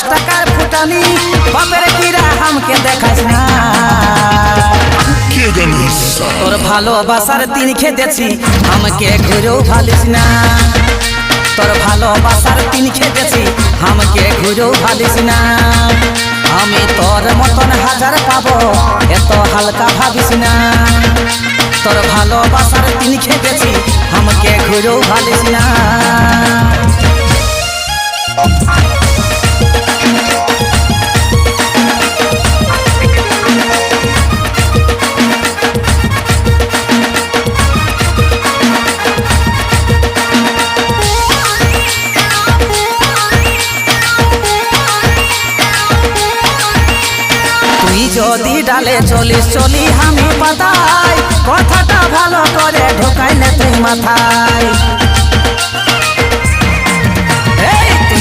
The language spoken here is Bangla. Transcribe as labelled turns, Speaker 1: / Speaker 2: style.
Speaker 1: 10 টাকার ফুটানি বাপের কিরা हमके দেখাস না তোর ভালোবাসার দিন খেতেছি हमके ঘুরেও ভালিস না তোর ভালোবাসার দিন খেতেছি हमके ঘুরেও ভালিস না আমি তোর মতন হাজার পাবো এত হালকা ভাবিস না তোর ভালোবাসার দিন খেতেছি हमके ঘুরেও ভালিস না যদি ডালে চলিস চলি আমি পাতাই কথাটা ভালো করে ঢোকাইলে তুই মাথায়